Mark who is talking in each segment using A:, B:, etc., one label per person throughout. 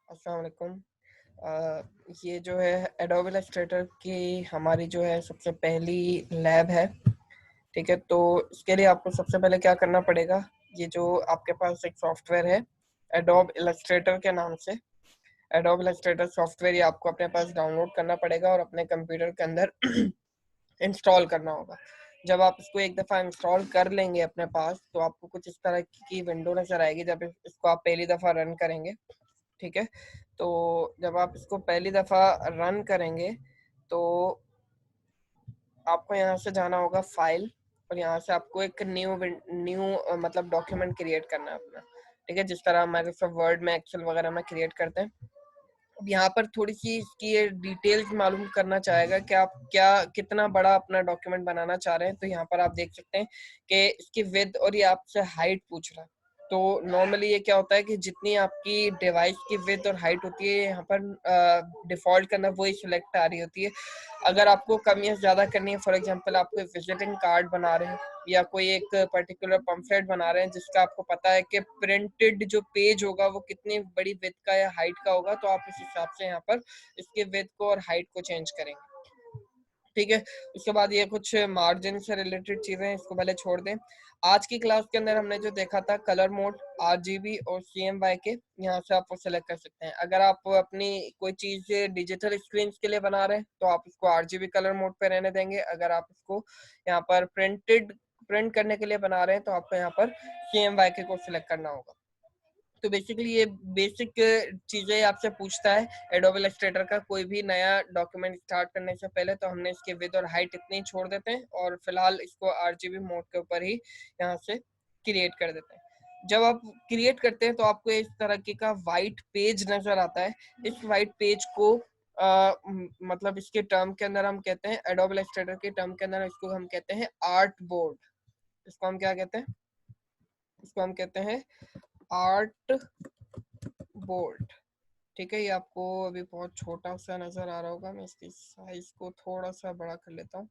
A: अस्सलाम वालेकुम। ये जो है एडोब इलस्ट्रेटर की हमारी जो है सबसे पहली लैब है। ठीक है, तो इसके लिए आपको सबसे पहले क्या करना पड़ेगा, ये जो आपके पास एक सॉफ्टवेयर है एडोब इलस्ट्रेटर के नाम से, एडोब इलस्ट्रेटर सॉफ्टवेयर ये आपको अपने पास डाउनलोड करना पड़ेगा और अपने कंप्यूटर के अंदर इंस्टॉल करना होगा। जब आप इसको एक दफ़ा इंस्टॉल कर लेंगे अपने पास, तो आपको कुछ इस तरह की विंडो नज़र आएगी जब इसको आप पहली दफ़ा रन करेंगे। ठीक है, तो जब आप इसको पहली दफ़ा रन करेंगे तो आपको यहाँ से जाना होगा फाइल, और यहाँ से आपको एक न्यू मतलब डॉक्यूमेंट क्रिएट करना है अपना। ठीक है, जिस तरह माइक्रोसॉफ्ट वर्ड में, एक्सेल वगैरह में क्रिएट करते हैं। अब यहाँ पर थोड़ी सी इसकी डिटेल्स मालूम करना चाहेगा कि आप क्या कितना बड़ा अपना डॉक्यूमेंट बनाना चाह रहे हैं। तो यहाँ पर आप देख सकते हैं कि इसकी विड्थ और ये आपसे हाइट पूछ रहा है। तो नॉर्मली ये क्या होता है कि जितनी आपकी डिवाइस की विड्थ और हाइट होती है, यहाँ पर डिफॉल्ट के अंदर वही सिलेक्ट आ रही होती है। अगर आपको कम या ज़्यादा करनी है, फॉर एग्जांपल आप कोई विजिटिंग कार्ड बना रहे हैं या कोई एक पर्टिकुलर पम्फलेट बना रहे हैं जिसका आपको पता है कि प्रिंटेड जो पेज होगा वो कितनी बड़ी विड्थ का या हाइट का होगा, तो आप इस हिसाब से यहाँ पर इसके विड्थ को और हाइट को चेंज करेंगे। ठीक है, उसके बाद ये कुछ मार्जिन से रिलेटेड चीजें, इसको पहले छोड़ दें। आज की क्लास के अंदर हमने जो देखा था कलर मोड, RGB और CMYK, यहाँ से आप वो सेलेक्ट कर सकते हैं। अगर आप अपनी कोई चीज डिजिटल स्क्रीन के लिए बना रहे हैं तो आप इसको RGB कलर मोड पे रहने देंगे। अगर आप इसको यहाँ पर प्रिंट करने के लिए बना रहे हैं तो आपको यहाँ पर CMYK को सिलेक्ट करना होगा। तो बेसिकली ये बेसिक चीजें आपसे पूछता है एडोब इलस्ट्रेटर का कोई भी नया डॉक्यूमेंट स्टार्ट करने से पहले। तो हमने इसके विड्थ और हाइट इतनी ही छोड़ देते हैं और फिलहाल इसको RGB मोड के ऊपर ही यहाँ से क्रिएट कर देते हैं। जब आप क्रिएट करते हैं तो आपको इस तरह का वाइट पेज नजर आता है। इस वाइट पेज को मतलब इसके टर्म के अंदर हम कहते हैं, एडोब इलस्ट्रेटर के टर्म के अंदर इसको हम कहते हैं आर्ट बोर्ड। इसको हम क्या कहते हैं? इसको हम कहते हैं आर्ट बोर्ड। ठीक है, ये आपको अभी बहुत छोटा सा नजर आ रहा होगा। मैं इसकी साइज को थोड़ा सा बड़ा कर लेता हूँ।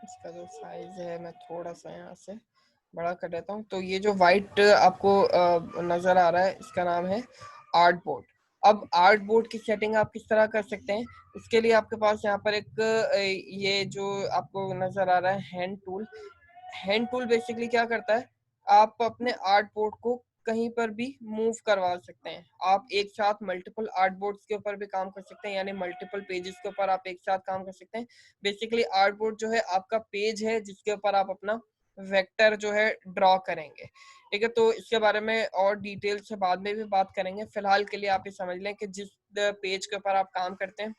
A: इसका जो साइज है मैं थोड़ा सा यहाँ से बड़ा कर लेता हूँ। तो ये जो वाइट आपको नजर आ रहा है, इसका नाम है आर्ट बोर्ड। अब आर्ट बोर्ड की सेटिंग आप किस तरह कर सकते हैं, उसके लिए आपके पास यहाँ पर एक ये जो आपको नजर आ रहा है hand tool. Hand tool basically क्या करता है, आप अपने आर्ट बोर्ड को कहीं पर भी मूव करवा सकते हैं। आप एक साथ मल्टीपल आर्ट बोर्ड्स के ऊपर भी काम कर सकते हैं, यानी मल्टीपल पेजेस के ऊपर आप एक साथ काम कर सकते हैं। बेसिकली आर्ट बोर्ड जो है आपका पेज है जिसके ऊपर आप अपना वेक्टर जो है ड्रॉ करेंगे। ठीक है, तो इसके बारे में और डिटेल से बाद में भी बात करेंगे। फिलहाल के लिए आप ये समझ लें कि जिस पेज के ऊपर आप काम करते हैं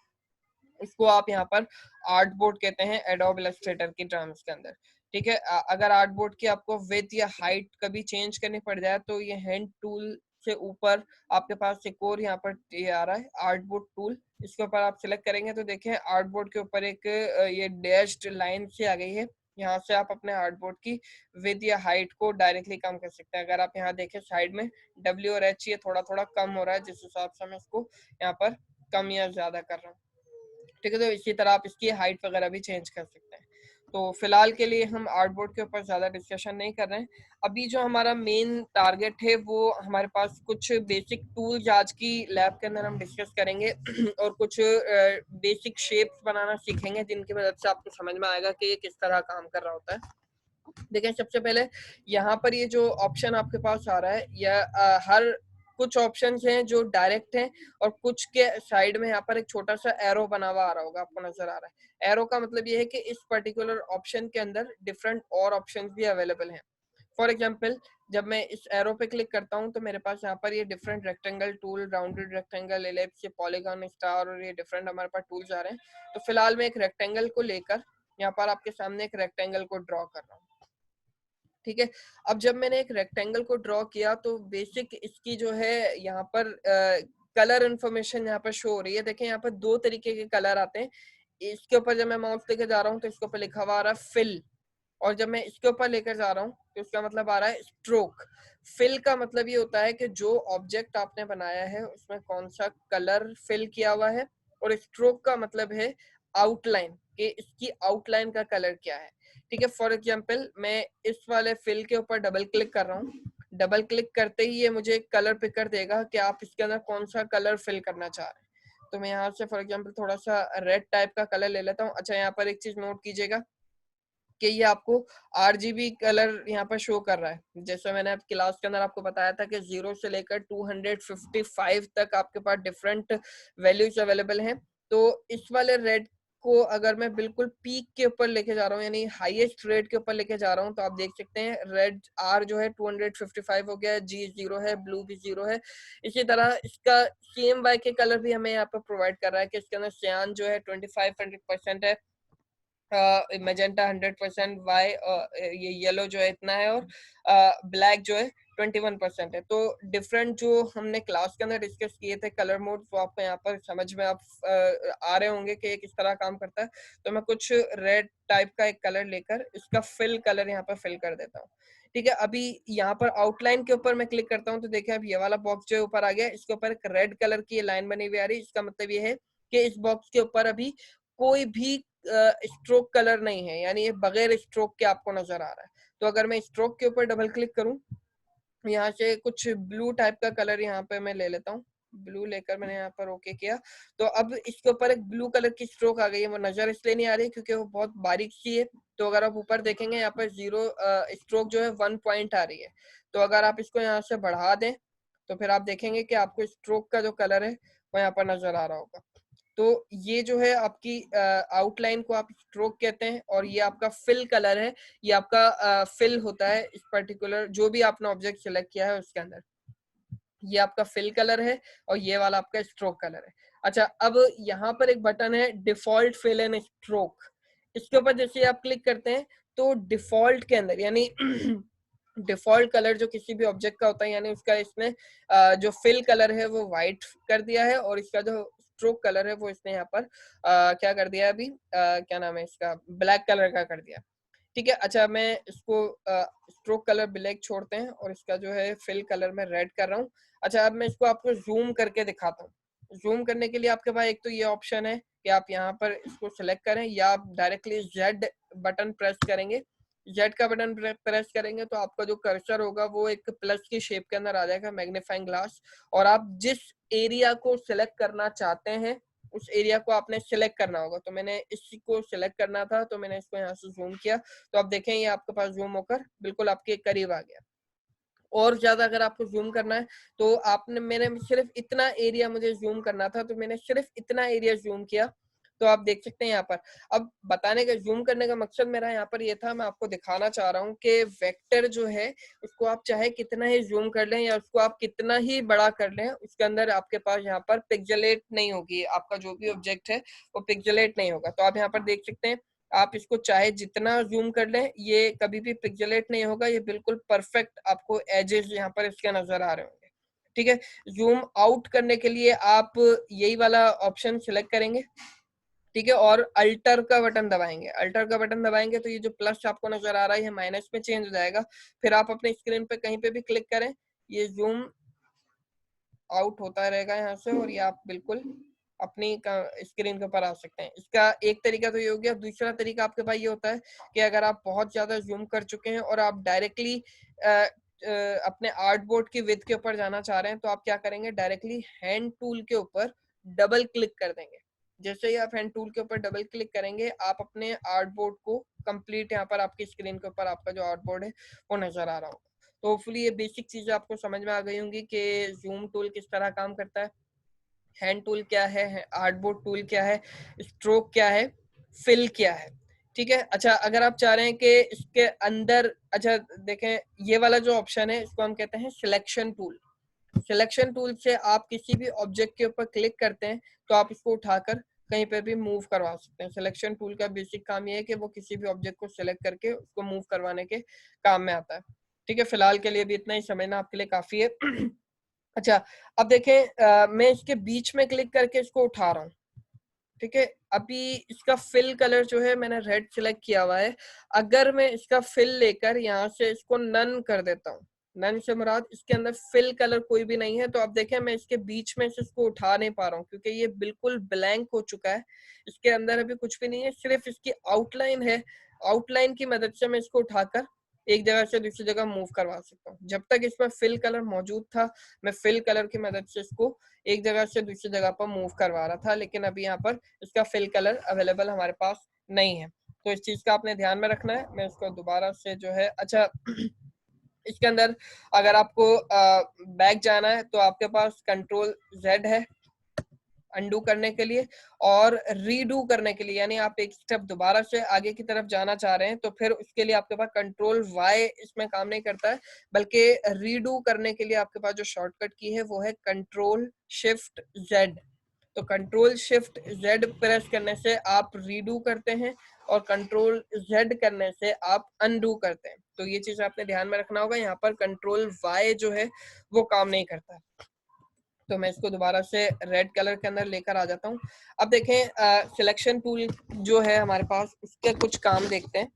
A: इसको आप यहाँ पर आर्ट बोर्ड कहते हैं एडोब इलस्ट्रेटर की टर्म्स के अंदर। ठीक है, अगर आर्ट बोर्ड की आपको विड्थ या हाइट कभी चेंज करनी पड़ जाए तो ये हैंड टूल से ऊपर आपके पास एक और यहाँ पर ये आ रहा है आर्ट बोर्ड टूल। इसके ऊपर आप सिलेक्ट करेंगे तो देखें आर्ट बोर्ड के ऊपर एक ये डैश्ड लाइन से आ गई है। यहाँ से आप अपने आर्ट बोर्ड की विड्थ या हाइट को डायरेक्टली कम कर सकते हैं। अगर आप यहाँ देखें साइड में W और H ये थोड़ा थोड़ा कम हो रहा है, जिस हिसाब से मैं इसको यहाँ पर कम या ज्यादा कर रहा हूँ। ठीक है, तो इसी तरह आप इसकी हाइट वगैरह भी चेंज कर सकते हैं। तो फिलहाल के लिए हम आर्टबोर्ड के ऊपर ज़्यादा डिस्कशन नहीं कर रहे हैं। अभी जो हमारा मेन टारगेट है वो हमारे पास कुछ बेसिक टूल्स आज की लैब के अंदर हम डिस्कस करेंगे और कुछ बेसिक शेप्स बनाना सीखेंगे जिनकी मदद से आपको समझ में आएगा कि ये किस तरह काम कर रहा होता है। देखिए, सबसे पहले यहाँ पर ये जो ऑप्शन आपके पास आ रहा है या हर कुछ ऑप्शंस हैं जो डायरेक्ट हैं और कुछ के साइड में यहाँ पर एक छोटा सा एरो बना हुआ आ रहा होगा, आपको नजर आ रहा है। एरो का मतलब ये है कि इस पर्टिकुलर ऑप्शन के अंदर डिफरेंट और ऑप्शंस भी अवेलेबल हैं। फॉर एग्जांपल, जब मैं इस एरो पे क्लिक करता हूँ तो मेरे पास यहाँ पर ये different rectangle tool, rounded rectangle, ellipse, polygon, star और ये डिफरेंट हमारे पास टूल्स आ रहे हैं। तो फिलहाल मैं एक रेक्टेंगल को लेकर यहाँ पर आपके सामने एक रेक्टेंगल को ड्रॉ कर रहा हूँ। ठीक है, अब जब मैंने एक रेक्टेंगल को ड्रॉ किया तो बेसिक इसकी जो है यहाँ पर कलर इन्फॉर्मेशन यहाँ पर शो हो रही है। देखें यहाँ पर दो तरीके के कलर आते हैं। इसके ऊपर जब मैं माउस लेके जा रहा हूँ तो इसके ऊपर लिखा हुआ आ रहा है फिल, और जब मैं इसके ऊपर लेकर जा रहा हूँ तो इसका मतलब आ रहा है स्ट्रोक। फिल का मतलब ये होता है कि जो ऑब्जेक्ट आपने बनाया है उसमें कौन सा कलर फिल किया हुआ है, और स्ट्रोक का मतलब है आउटलाइन, कि इसकी आउटलाइन का कलर क्या है। ठीक है। फॉर एग्जाम्पल मैं इस वाले फिल के ऊपर डबल क्लिक कर रहा हूँ, डबल क्लिक करते ही ये मुझे एक कलर पिकर देगा कि आप इसके अंदर कौन सा कलर फिल करना चाह रहे हैं। तो मैं यहाँ से फॉर एग्जाम्पल थोड़ा सा रेड टाइप का कलर ले लेता हूँ। अच्छा, यहाँ पर एक चीज नोट कीजिएगा कि ये आपको RGB कलर यहाँ पर शो कर रहा है। जैसे मैंने क्लास के अंदर आपको बताया था कि 0 से लेकर 255 तक आपके पास डिफरेंट वैल्यूज अवेलेबल हैं। तो इस वाले रेड को अगर मैं बिल्कुल पीक के ऊपर लेके जा रहा हूँ, यानी हाईएस्ट रेट के ऊपर लेके जा रहा हूँ, तो आप देख सकते हैं रेड R जो है 255 हो गया, G 0 है, ब्लू भी 0 है। इसी तरह इसका CMY के कलर भी हमें यहाँ पर प्रोवाइड कर रहा है कि इसके अंदर सियान जो है 2500% है, मैजेंटा 100%, वाई ये येलो जो है इतना है, और ब्लैक जो है 21% है। तो डिफरेंट जो हमने क्लास के अंदर डिस्कस किए थे कलर मोड, वो आपको यहाँ पर समझ में आप आ रहे होंगे कि किस तरह काम करता है। तो मैं कुछ रेड टाइप का एक कलर लेकर इसका फिल कलर यहाँ पर फिल कर देता हूँ। ठीक है, अभी यहाँ पर आउटलाइन के ऊपर मैं क्लिक करता हूँ तो देखिए अब ये वाला बॉक्स जो ऊपर आ गया, इसके ऊपर एक रेड कलर की लाइन बनी हुई आ रही है। इसका मतलब ये है कि इस बॉक्स के ऊपर अभी कोई भी स्ट्रोक कलर नहीं है, यानी ये बगैर स्ट्रोक के आपको नजर आ रहा है। तो अगर मैं स्ट्रोक के ऊपर डबल क्लिक करूं, यहाँ से कुछ ब्लू टाइप का कलर यहाँ पे मैं ले लेता हूँ। ब्लू लेकर मैंने यहाँ पर ओके किया, तो अब इसके ऊपर एक ब्लू कलर की स्ट्रोक आ गई है। वो नजर इसलिए नहीं आ रही क्योंकि वो बहुत बारीक सी है। तो अगर आप ऊपर देखेंगे यहाँ पर 0 स्ट्रोक जो है 1 पॉइंट आ रही है। तो अगर आप इसको यहाँ से बढ़ा दें तो फिर आप देखेंगे कि आपको स्ट्रोक का जो कलर है वो यहाँ पर नजर आ रहा होगा। तो ये जो है आपकी आउटलाइन को आप स्ट्रोक कहते हैं, और ये आपका फिल कलर है। ये आपका फिल होता है इस पर्टिकुलर जो भी आपने ऑब्जेक्ट सिलेक्ट किया है उसके अंदर। ये आपका फिल कलर है और ये वाला आपका स्ट्रोक कलर है। अच्छा, अब यहाँ पर एक बटन है डिफॉल्ट फिल एंड स्ट्रोक। इसके ऊपर जैसे आप क्लिक करते हैं तो डिफॉल्ट के अंदर, यानी डिफॉल्ट कलर जो किसी भी ऑब्जेक्ट का होता है, यानी उसका इसने जो फिल कलर है वो व्हाइट कर दिया है, और इसका जो स्ट्रोक कलर है वो इसने यहाँ पर क्या कर दिया अभी, क्या नाम है इसका, ब्लैक कलर का कर दिया। ठीक है। अच्छा, मैं इसको स्ट्रोक कलर ब्लैक छोड़ते हैं और इसका जो है फिल कलर मैं रेड कर रहा हूँ। अच्छा, अब मैं इसको आपको जूम करके दिखाता हूँ। जूम करने के लिए आपके पास एक तो ये ऑप्शन है कि आप यहाँ पर इसको सिलेक्ट करें, या आप डायरेक्टली Z बटन प्रेस करेंगे। Z का बटन प्रेस करेंगे तो आपका जो कर्सर होगा वो एक प्लस की शेप के अंदर आ जाएगा, मैग्नीफाइंग ग्लास, और आप जिस एरिया को सिलेक्ट करना चाहते हैं उस एरिया को आपने सिलेक्ट करना होगा। तो मैंने इसी को सिलेक्ट करना था, तो मैंने इसको यहाँ से जूम किया, तो आप देखें ये आपके पास जूम होकर बिल्कुल आपके करीब आ गया। और ज्यादा अगर आपको जूम करना है तो आपने, मैंने सिर्फ इतना एरिया मुझे जूम करना था, तो मैंने सिर्फ इतना एरिया जूम किया। तो आप देख सकते हैं यहाँ पर, अब बताने का, जूम करने का मकसद मेरा यहाँ पर ये था, मैं आपको दिखाना चाह रहा हूँ कि वेक्टर जो है उसको आप चाहे कितना ही जूम कर लें या उसको आप कितना ही बड़ा कर लें, उसके अंदर आपके पास यहाँ पर पिक्सेलेट नहीं होगी, आपका जो भी ऑब्जेक्ट है वो पिक्सेलेट नहीं होगा। तो आप यहाँ पर देख सकते हैं, आप इसको चाहे जितना जूम कर लें ये कभी भी पिक्सेलेट नहीं होगा, ये बिल्कुल परफेक्ट आपको एजेस यहाँ पर इसके नजर आ रहे होंगे। ठीक है, जूम आउट करने के लिए आप यही वाला ऑप्शन सिलेक्ट करेंगे। ठीक है, और अल्टर का बटन दबाएंगे। अल्टर का बटन दबाएंगे तो ये जो प्लस आपको नजर आ रहा है माइनस में चेंज हो जाएगा। फिर आप अपने स्क्रीन पे कहीं पे भी क्लिक करें, ये जूम आउट होता रहेगा यहाँ से, और ये आप बिल्कुल अपनी स्क्रीन के ऊपर आ सकते हैं। इसका एक तरीका तो ये हो गया। दूसरा तरीका आपके पास ये होता है कि अगर आप बहुत ज्यादा जूम कर चुके हैं और आप डायरेक्टली अपने आर्टबोर्ड की विड्थ के ऊपर जाना चाह रहे हैं, तो आप क्या करेंगे, डायरेक्टली हैंड टूल के ऊपर डबल क्लिक कर देंगे। जैसे ही आप हैंड टूल के ऊपर डबल क्लिक करेंगे, आप अपने आर्टबोर्ड को कंप्लीट, यहाँ पर आपकी स्क्रीन के ऊपर आपका जो आर्टबोर्ड है वो नजर आ रहा होगा। तो होपफुली ये बेसिक चीजें आपको समझ में आ गई होंगी कि जूम टूल किस तरह काम करता है, हैंड टूल क्या है, आर्टबोर्ड टूल क्या है, स्ट्रोक क्या है, फिल क्या है। ठीक है। अच्छा, अगर आप चाह रहे हैं कि इसके अंदर, अच्छा देखें, ये वाला जो ऑप्शन है इसको हम कहते हैं सिलेक्शन टूल। सिलेक्शन टूल से आप किसी भी ऑब्जेक्ट के ऊपर क्लिक करते हैं तो आप इसको उठाकर कहीं पे भी मूव करवा सकते हैं। सिलेक्शन टूल का बेसिक काम ये है कि वो किसी भी ऑब्जेक्ट को सिलेक्ट करके उसको मूव करवाने के काम में आता है। ठीक है, फिलहाल के लिए भी इतना ही समझना आपके लिए काफी है। अच्छा, अब देखें, मैं इसके बीच में क्लिक करके इसको उठा रहा हूँ। ठीक है, अभी इसका फिल कलर जो है मैंने रेड सिलेक्ट किया हुआ है। अगर मैं इसका फिल लेकर यहाँ से इसको नन कर देता हूँ, नन से मुराद इसके अंदर फिल कलर कोई भी नहीं है, तो अब देखें मैं इसके बीच में से इसको उठा नहीं पा रहा हूँ क्योंकि ये बिल्कुल ब्लैंक हो चुका है। इसके अंदर अभी कुछ भी नहीं है, सिर्फ इसकी आउटलाइन है। आउटलाइन की मदद से मैं इसको उठाकर एक जगह से दूसरी जगह मूव करवा सकता हूँ। जब तक इसमें फिल कलर मौजूद था, मैं फिल कलर की मदद से इसको एक जगह से दूसरी जगह पर मूव करवा रहा था, लेकिन अभी यहाँ पर इसका फिल कलर अवेलेबल हमारे पास नहीं है। तो इस चीज का आपने ध्यान में रखना है। मैं इसको दोबारा से जो है, अच्छा इसके अंदर अगर आपको बैक जाना है तो आपके पास कंट्रोल Z है अंडू करने के लिए, और रीडू करने के लिए, यानी आप एक स्टेप दोबारा से आगे की तरफ जाना चाह रहे हैं तो फिर उसके लिए आपके पास कंट्रोल Y इसमें काम नहीं करता है, बल्कि रीडू करने के लिए आपके पास जो शॉर्टकट की है वो है कंट्रोल शिफ्ट Z। तो कंट्रोल शिफ्ट Z प्रेस करने से आप रीडू करते हैं और कंट्रोल Z करने से आप अनडू करते हैं। तो ये चीज आपने ध्यान में रखना होगा। यहाँ पर कंट्रोल Y जो है वो काम नहीं करता। तो मैं इसको दोबारा से रेड कलर के अंदर लेकर आ जाता हूँ। अब देखें सिलेक्शन टूल जो है हमारे पास, उसके कुछ काम देखते हैं।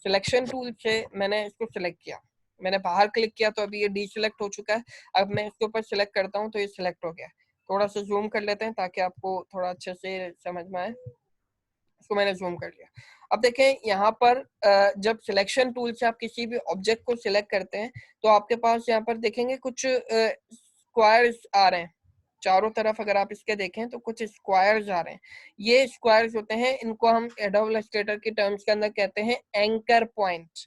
A: सिलेक्शन टूल से मैंने इसको सिलेक्ट किया, मैंने बाहर क्लिक किया तो अभी ये डीसिलेक्ट हो चुका है। अब मैं इसके ऊपर सिलेक्ट करता हूँ तो ये सिलेक्ट हो गया। थोड़ा सा जूम कर लेते हैं ताकि आपको थोड़ा अच्छे से समझ में आए। इसको मैंने जूम कर लिया। अब देखें यहाँ पर जब सिलेक्शन टूल से आप किसी भी ऑब्जेक्ट को सिलेक्ट करते हैं तो आपके पास यहाँ पर देखेंगे कुछ स्क्वायर्स आ रहे हैं चारों तरफ। अगर आप इसके देखें तो कुछ स्क्वायर्स आ रहे हैं। ये स्क्वायर्स होते हैं, इनको हम एडोब इलस्ट्रेटर की टर्म्स के अंदर कहते हैं एंकर पॉइंट।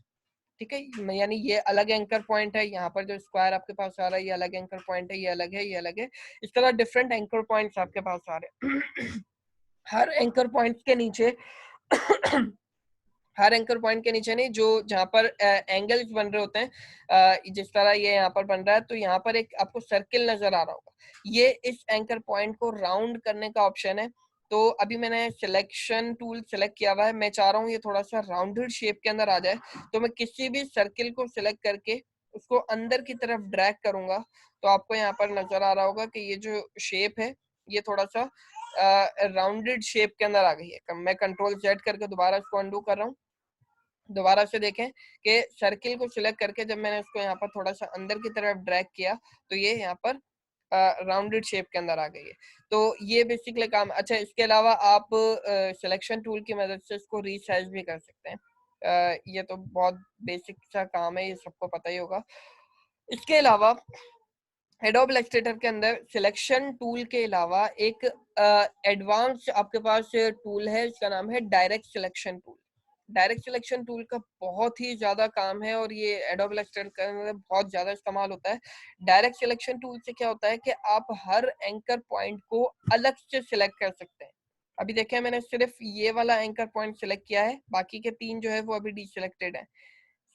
A: ठीक है, यानी ये अलग एंकर पॉइंट है। यहाँ पर जो स्क्वायर आपके पास आ रहा है ये अलग एंकर पॉइंट है, ये अलग है, ये अलग है। इस तरह डिफरेंट एंकर पॉइंट्स आपके पास आ रहे हैं। हर एंकर पॉइंट के नीचे हर एंकर पॉइंट के नीचे नहीं, जो जहाँ पर एंगल्स बन रहे होते हैं, जिस तरह ये यहाँ पर बन रहा है, तो यहाँ पर एक आपको सर्किल नजर आ रहा होगा। ये इस एंकर पॉइंट को राउंड करने का ऑप्शन है। तो अभी मैंने सिलेक्शन टूल सेलेक्ट किया हुआ है, मैं चाह रहा हूँ ये थोड़ा सा राउंडेड शेप के अंदर आ जाए। तो मैं किसी भी सर्किल को सिलेक्ट करके उसको अंदर की तरफ ड्रैग करूंगा तो आपको यहाँ पर नजर आ रहा होगा कि ये जो शेप है ये थोड़ा सा राउंडेड शेप के अंदर आ गई है। मैं कंट्रोल Z करके दोबारा इसको अंडू कर रहा हूँ। दोबारा से देखें कि सर्किल को सिलेक्ट करके जब मैंने उसको यहाँ पर थोड़ा सा अंदर की तरफ ड्रैग किया तो ये यहाँ पर राउंडेड शेप के अंदर आ गई है। तो ये बेसिकली काम। अच्छा, इसके अलावा आप सिलेक्शन टूल की मदद से इसको रीसाइज भी कर सकते हैं। ये तो बहुत बेसिक सा काम है, ये सबको पता ही होगा। इसके अलावा एडोब इलस्ट्रेटर के अंदर सिलेक्शन टूल के अलावा एक एडवांस आपके पास टूल है, इसका नाम है direct selection tool. Direct selection tool का बहुत ही ज्यादा काम है और ये एडोब इलस्ट्रेटर के अंदर बहुत ज्यादा इस्तेमाल होता है। डायरेक्ट सिलेक्शन टूल से क्या होता है कि आप हर एंकर पॉइंट को अलग से सिलेक्ट कर सकते हैं। अभी देखें मैंने सिर्फ ये वाला एंकर पॉइंट सिलेक्ट किया है, बाकी के 3 जो है वो अभी डीसिलेक्टेड है।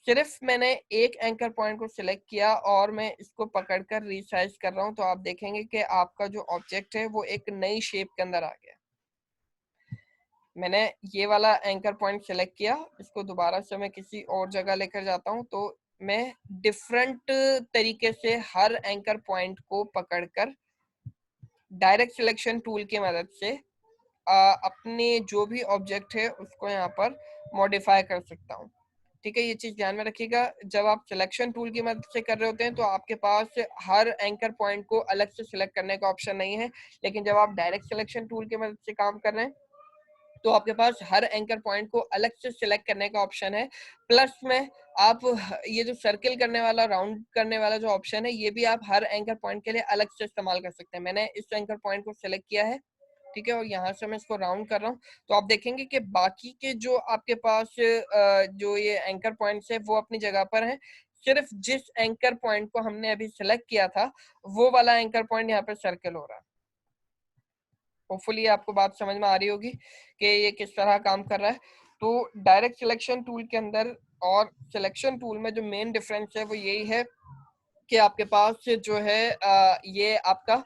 A: सिर्फ मैंने एक एंकर पॉइंट को सिलेक्ट किया और मैं इसको पकड़कर रिसाइज कर रहा हूँ तो आप देखेंगे कि आपका जो ऑब्जेक्ट है वो एक नई शेप के अंदर आ गया। मैंने ये वाला एंकर पॉइंट सिलेक्ट किया, इसको दोबारा से मैं किसी और जगह लेकर जाता हूँ तो मैं डिफरेंट तरीके से हर एंकर पॉइंट को पकड़कर डायरेक्ट सिलेक्शन टूल की मदद से अपने जो भी ऑब्जेक्ट है उसको यहाँ पर मॉडिफाई कर सकता हूँ। ठीक है, ये चीज ध्यान में रखिएगा। जब आप सिलेक्शन टूल की मदद से कर रहे होते हैं तो आपके पास हर एंकर पॉइंट को अलग से सिलेक्ट करने का ऑप्शन नहीं है, लेकिन जब आप डायरेक्ट सिलेक्शन टूल की मदद से काम कर रहे हैं तो आपके पास हर एंकर पॉइंट को अलग से सिलेक्ट करने का ऑप्शन है। प्लस में आप ये जो सर्किल करने वाला, राउंड करने वाला जो ऑप्शन है, ये भी आप हर एंकर पॉइंट के लिए अलग से इस्तेमाल कर सकते हैं। मैंने इस एंकर पॉइंट को सिलेक्ट किया है, ठीक है, और यहाँ से मैं इसको राउंड कर रहा हूँ तो आप देखेंगे कि बाकी के जो आपके पास जो ये एंकर पॉइंट्स है वो अपनी जगह पर हैं। सिर्फ जिस एंकर पॉइंट को हमने अभी सिलेक्ट किया था वो वाला एंकर पॉइंट यहाँ पर सर्किल हो रहा है। होपफुली आपको बात समझ में आ रही होगी कि ये किस तरह काम कर रहा है। तो डायरेक्ट सिलेक्शन टूल के अंदर और सिलेक्शन टूल में जो मेन डिफरेंस है वो यही है कि आपके पास जो है ये आपका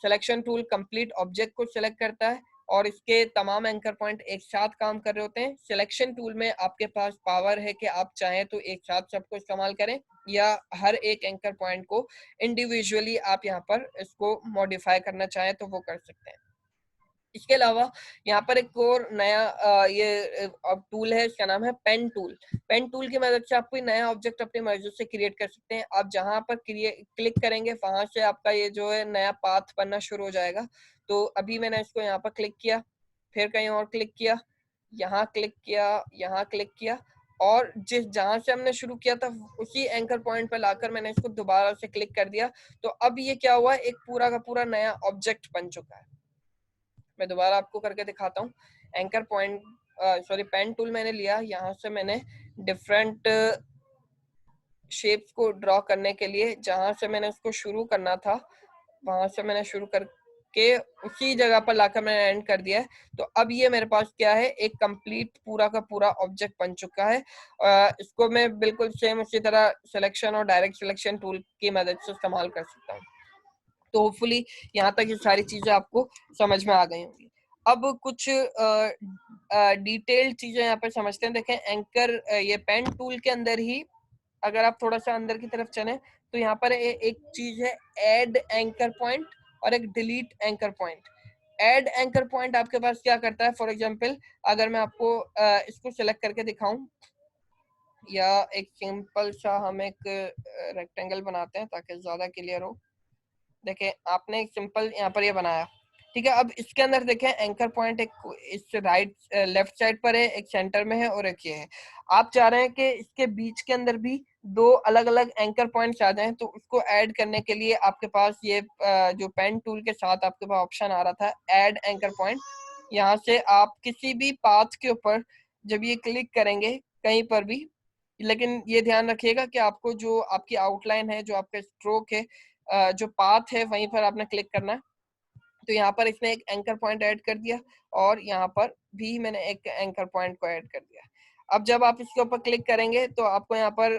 A: सिलेक्शन टूल कंप्लीट ऑब्जेक्ट को सिलेक्ट करता है और इसके तमाम एंकर पॉइंट एक साथ काम कर रहे होते हैं। सिलेक्शन टूल में आपके पास पावर है कि आप चाहें तो एक साथ सबको इस्तेमाल करें या हर एक एंकर पॉइंट को इंडिविजुअली आप यहाँ पर इसको मॉडिफाई करना चाहें तो वो कर सकते हैं। इसके अलावा यहाँ पर एक और नया ये टूल है, इसका नाम है पेन टूल। पेन टूल की मदद से आप कोई नया ऑब्जेक्ट अपनी मर्जी से क्रिएट कर सकते हैं। आप जहां पर क्लिक करेंगे वहां से आपका ये जो है नया पाथ बनना शुरू हो जाएगा। तो अभी मैंने इसको यहाँ पर क्लिक किया, फिर कहीं और क्लिक किया, यहाँ क्लिक किया, यहाँ क्लिक किया, और जहां से हमने शुरू किया था उसी एंकर पॉइंट पर लाकर मैंने इसको दोबारा से क्लिक कर दिया। तो अब ये क्या हुआ, एक पूरा का पूरा नया ऑब्जेक्ट बन चुका है। मैं दोबारा आपको करके दिखाता हूँ। Anchor point sorry pen tool मैंने लिया, यहाँ से मैंने डिफरेंट शेप्स को ड्रॉ करने के लिए जहां से मैंने उसको शुरू करना था वहां से मैंने शुरू करके उसी जगह पर लाकर मैंने एंड कर दिया है। तो अब ये मेरे पास क्या है, एक कंप्लीट पूरा का पूरा ऑब्जेक्ट बन चुका है। इसको मैं बिल्कुल सेम उसी तरह सिलेक्शन और डायरेक्ट सिलेक्शन टूल की मदद से इस्तेमाल कर सकता हूँ। तो होपफुली यहाँ तक ये सारी चीजें आपको समझ में आ गई होंगी। अब कुछ डिटेल्ड चीजें यहाँ पे समझते हैं। देखें एंकर ये पेन टूल के अंदर ही अगर आप थोड़ा सा अंदर की तरफ चलें तो यहाँ पर एक चीज है ऐड एंकर पॉइंट और एक delete anchor point. Add anchor point आपके पास क्या करता है, फॉर एग्जांपल अगर मैं आपको इसको सिलेक्ट करके दिखाऊं, या एक सिंपल सा हम एक रेक्टेंगल बनाते हैं ताकि ज्यादा क्लियर हो। देखें आपने एक सिंपल यहाँ पर ये बनाया, ठीक है। अब इसके अंदर देखें एंकर पॉइंट एक इस राइट लेफ्ट साइड पर है, एक सेंटर में है और एक ये है। आप चाह रहे हैं कि इसके बीच के अंदर भी दो अलग अलग एंकर पॉइंट्स आ जाएं, तो उसको ऐड करने के लिए आपके पास ये जो पेन टूल के साथ आपके पास ऑप्शन आ रहा था ऐड एंकर पॉइंट। यहाँ से आप किसी भी पाथ के ऊपर जब ये क्लिक करेंगे कहीं पर भी, लेकिन ये ध्यान रखिएगा कि आपको जो आपकी आउटलाइन है, जो आपका स्ट्रोक है, जो पाथ है, वहीं पर आपने क्लिक करना है। तो यहाँ पर इसने एक एंकर पॉइंट ऐड कर दिया और यहाँ पर भी मैंने एक एंकर पॉइंट को ऐड कर दिया। अब जब आप इसके ऊपर क्लिक करेंगे तो आपको यहाँ पर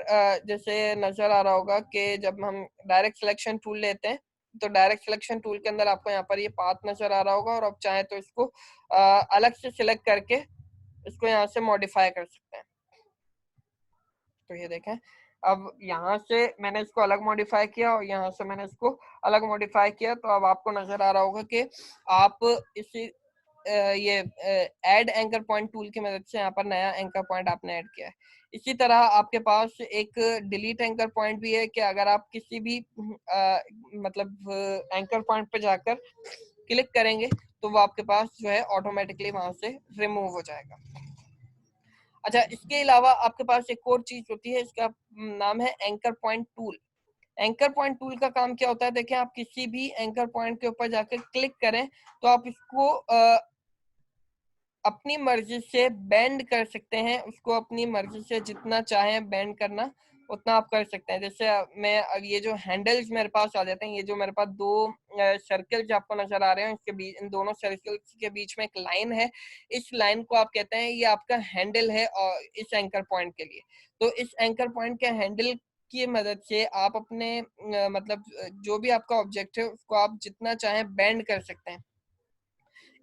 A: जैसे नजर आ रहा होगा कि जब हम डायरेक्ट सिलेक्शन टूल लेते हैं तो डायरेक्ट सिलेक्शन टूल के अंदर आपको यहाँ पर ये पाथ नजर आ रहा होगा, और आप चाहे तो इसको अलग से सिलेक्ट करके इसको यहाँ से मॉडिफाई कर सकते हैं। तो ये देखें अब यहाँ से मैंने इसको अलग मॉडिफाई किया और यहाँ से मैंने इसको अलग मॉडिफाई किया। तो अब आपको नजर आ रहा होगा कि आप इसी ये ऐड एंकर पॉइंट टूल की मदद से यहाँ पर नया एंकर पॉइंट आपने ऐड किया है। इसी तरह आपके पास एक डिलीट एंकर पॉइंट भी है कि अगर आप किसी भी मतलब एंकर पॉइंट पे जाकर क्लिक करेंगे तो वो आपके पास जो है ऑटोमेटिकली वहां से रिमूव हो जाएगा। अच्छा, इसके अलावा आपके पास एक और चीज होती है, इसका नाम है anchor point tool. Anchor point tool का काम क्या होता है, देखें आप किसी भी एंकर पॉइंट के ऊपर जाकर क्लिक करें तो आप इसको अपनी मर्जी से बेंड कर सकते हैं, उसको अपनी मर्जी से जितना चाहें बेंड करना उतना आप कर सकते हैं। जैसे मैं अब ये जो हैंडल्स मेरे पास आ जाते हैं, ये जो मेरे पास दो सर्कल्स आपको नजर आ रहे हैं, इसके बीच इन दोनों सर्कल्स के बीच में एक लाइन है, इस लाइन को आप कहते हैं ये आपका हैंडल है और इस एंकर पॉइंट के लिए। तो इस एंकर पॉइंट के हैंडल की मदद से आप अपने मतलब जो भी आपका ऑब्जेक्ट है उसको आप जितना चाहें बेंड कर सकते हैं।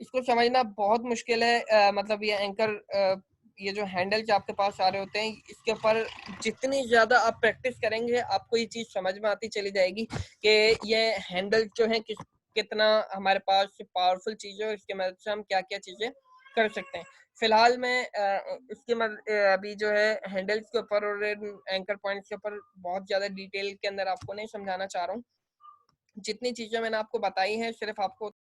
A: इसको समझना बहुत मुश्किल है। मतलब ये एंकर ये जो हैंडल्स आपके पास आ रहे होते हैं, इसके ऊपर जितनी ज्यादा आप प्रैक्टिस करेंगे आपको ये चीज समझ में आती चली जाएगी कि ये हैंडल जो है कितना हमारे पास पावरफुल चीज है और इसके मदद से हम क्या क्या चीजें कर सकते हैं। फिलहाल मैं इसके अभी जो है हैंडल्स के ऊपर और एंकर पॉइंट्स के ऊपर बहुत ज्यादा डिटेल के अंदर आपको नहीं समझाना चाह रहा हूँ। जितनी चीजें मैंने आपको बताई हैं सिर्फ आपको